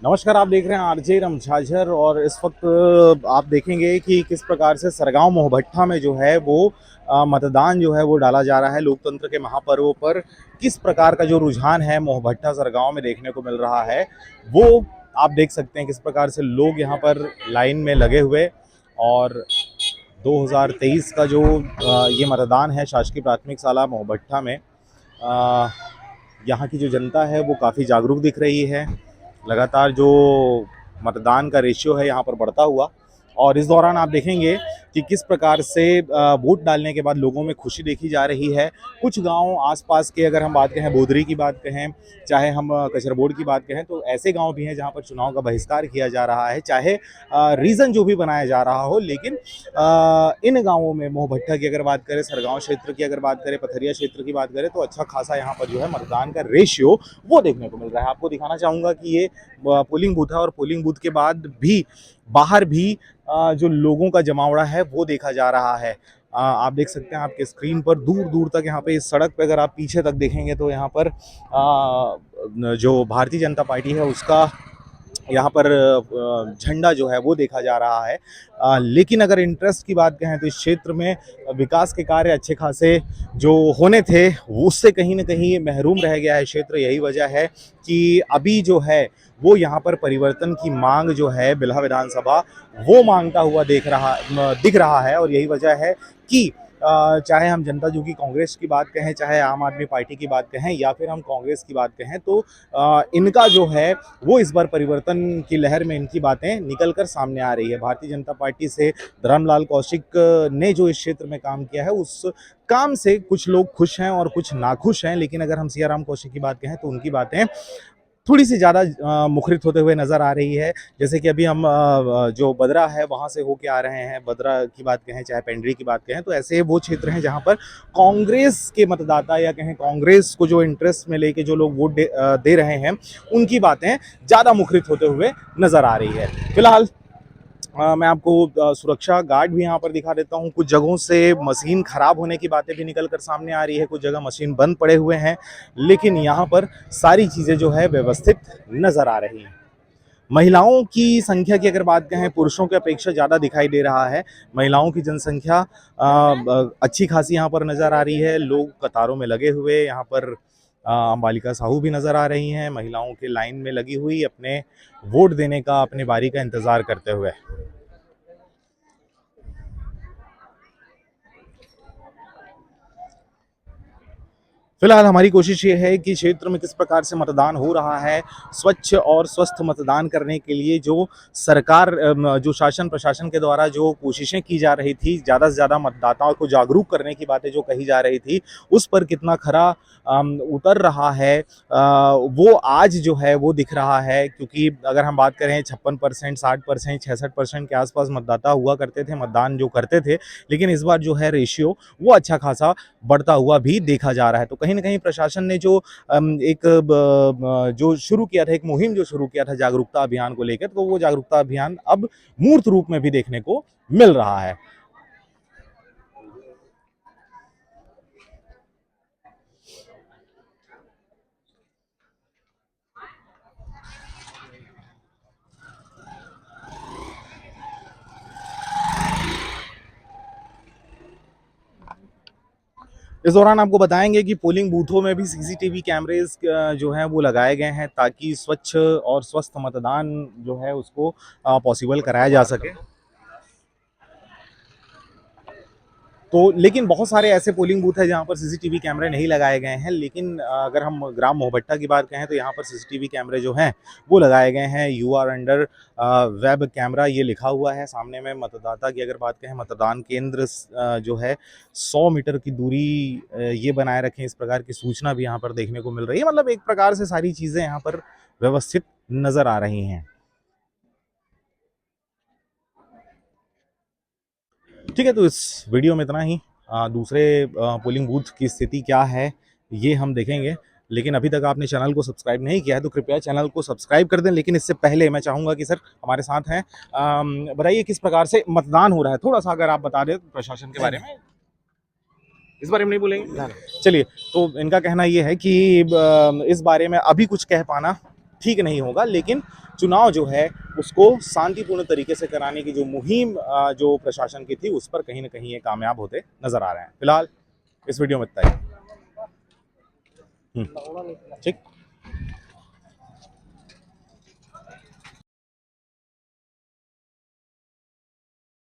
नमस्कार, आप देख रहे हैं आरजे रमझाझर। और इस वक्त आप देखेंगे कि किस प्रकार से सरगांव मोहभट्टा में जो है वो मतदान जो है वो डाला जा रहा है लोकतंत्र के महापर्व पर। किस प्रकार का जो रुझान है मोहभट्टा सरगांव में देखने को मिल रहा है वो आप देख सकते हैं। किस प्रकार से लोग यहाँ पर लाइन में लगे हुए, और 2023 का जो ये मतदान है शासकीय प्राथमिक शाला मोहभट्टा में, यहाँ की जो जनता है वो काफ़ी जागरूक दिख रही है। लगातार जो मतदान का रेशियो है यहाँ पर बढ़ता हुआ, और इस दौरान आप देखेंगे कि किस प्रकार से वोट डालने के बाद लोगों में खुशी देखी जा रही है। कुछ गांव आसपास के अगर हम बात कहें, बोदरी की बात कहें, चाहे हम कचरबोड़ की बात कहें, तो ऐसे गांव भी हैं जहां पर चुनाव का बहिष्कार किया जा रहा है, चाहे रीज़न जो भी बनाया जा रहा हो। लेकिन इन गाँवों में मोहभट्टा की अगर बात करें, सरगांव क्षेत्र की अगर बात करें, पथरिया क्षेत्र की बात करें, तो अच्छा खासा यहाँ पर जो है मतदान का रेशियो वो देखने को मिल रहा है। आपको दिखाना चाहूँगा कि ये पोलिंग बूथ है, और पोलिंग बूथ के बाद भी बाहर भी जो लोगों का जमावड़ा है वो देखा जा रहा है। आप देख सकते हैं आपके स्क्रीन पर, दूर दूर तक यहाँ पे इस सड़क पे अगर आप पीछे तक देखेंगे तो यहाँ पर जो भारतीय जनता पार्टी है उसका यहाँ पर झंडा जो है वो देखा जा रहा है। लेकिन अगर इंटरेस्ट की बात कहें तो इस क्षेत्र में विकास के कार्य अच्छे खासे जो होने थे उससे कहीं ना कहीं महरूम रह गया है क्षेत्र। यही वजह है कि अभी जो है वो यहाँ पर परिवर्तन की मांग जो है बिल्हा विधानसभा वो मांगता हुआ दिख रहा है। और यही वजह है कि चाहे हम जनता दल की कांग्रेस की बात कहें, चाहे आम आदमी पार्टी की बात कहें, या फिर हम कांग्रेस की बात कहें, तो इनका जो है वो इस बार परिवर्तन की लहर में इनकी बातें निकल कर सामने आ रही है। भारतीय जनता पार्टी से धर्मलाल कौशिक ने जो इस क्षेत्र में काम किया है उस काम से कुछ लोग खुश हैं और कुछ नाखुश हैं। लेकिन अगर हम सियाराम कौशिक की बात कहें तो उनकी बातें थोड़ी सी ज़्यादा मुखरित होते हुए नज़र आ रही है। जैसे कि अभी हम जो बदरा है वहाँ से होके आ रहे हैं, बदरा की बात कहें चाहे पेंड्री की बात कहें, तो ऐसे वो क्षेत्र हैं जहाँ पर कांग्रेस के मतदाता या कहें कांग्रेस को जो इंटरेस्ट में लेके जो लोग वोट दे रहे हैं उनकी बातें ज़्यादा मुखरित होते हुए नज़र आ रही है। फिलहाल मैं आपको सुरक्षा गार्ड भी यहाँ पर दिखा देता हूँ। कुछ जगहों से मशीन खराब होने की बातें भी निकल कर सामने आ रही है, कुछ जगह मशीन बंद पड़े हुए हैं, लेकिन यहाँ पर सारी चीज़ें जो है व्यवस्थित नज़र आ रही हैं। महिलाओं की संख्या की अगर बात कहें, पुरुषों की अपेक्षा ज़्यादा दिखाई दे रहा है। महिलाओं की जनसंख्या अच्छी खासी यहाँ पर नज़र आ रही है। लोग कतारों में लगे हुए यहाँ पर अंबालिका साहू भी नज़र आ रही हैं, महिलाओं के लाइन में लगी हुई अपने वोट देने का, अपने बारी का इंतज़ार करते हुए। फिलहाल हमारी कोशिश ये है कि क्षेत्र में किस प्रकार से मतदान हो रहा है, स्वच्छ और स्वस्थ मतदान करने के लिए जो सरकार जो शासन प्रशासन के द्वारा जो कोशिशें की जा रही थी, ज़्यादा से ज़्यादा मतदाताओं को जागरूक करने की बातें जो कही जा रही थी, उस पर कितना खरा उतर रहा है वो आज जो है वो दिख रहा है। क्योंकि अगर हम बात करें 56%, 60%, 66% के आसपास मतदाता हुआ करते थे, मतदान जो करते थे, लेकिन इस बार जो है रेशियो वो अच्छा खासा बढ़ता हुआ भी देखा जा रहा है। तो कहीं न कहीं प्रशासन ने जो जो शुरू किया था, एक मुहिम जो शुरू किया था जागरूकता अभियान को लेकर, तो वो जागरूकता अभियान अब मूर्त रूप में भी देखने को मिल रहा है। इस दौरान आपको बताएंगे कि पोलिंग बूथों में भी सीसीटीवी कैमरेज जो हैं वो लगाए गए हैं, ताकि स्वच्छ और स्वस्थ मतदान जो है उसको पॉसिबल कराया जा सके। तो लेकिन बहुत सारे ऐसे पोलिंग बूथ हैं जहाँ पर सीसीटीवी कैमरे नहीं लगाए गए हैं। लेकिन अगर हम ग्राम मोहभट्टा की बात कहें तो यहाँ पर सीसीटीवी कैमरे जो हैं वो लगाए गए हैं। You are under web camera ये लिखा हुआ है सामने में। मतदाता की अगर बात कहें, मतदान केंद्र जो है 100 मीटर की दूरी ये बनाए रखें, इस प्रकार की सूचना भी यहाँ पर देखने को मिल रही है। मतलब एक प्रकार से सारी चीज़ें यहाँ पर व्यवस्थित नज़र आ रही हैं। ठीक है, तो इस वीडियो में इतना ही। दूसरे पोलिंग बूथ की स्थिति क्या है ये हम देखेंगे। लेकिन अभी तक आपने चैनल को सब्सक्राइब नहीं किया है तो कृपया चैनल को सब्सक्राइब कर दें। लेकिन इससे पहले मैं चाहूँगा कि सर हमारे साथ हैं, बताइए किस प्रकार से मतदान हो रहा है, थोड़ा सा अगर आप बता दें प्रशासन के बारे में। इस बारे में नहीं बोलेंगे? ना चलिए, तो इनका कहना ये है कि इस बारे में अभी कुछ कह पाना ठीक नहीं होगा, लेकिन चुनाव जो है उसको शांतिपूर्ण तरीके से कराने की जो मुहिम जो प्रशासन की थी उस पर कहीं ना कहीं ये कामयाब होते नजर आ रहे हैं। फिलहाल इस वीडियो में इतना ही। ठीक।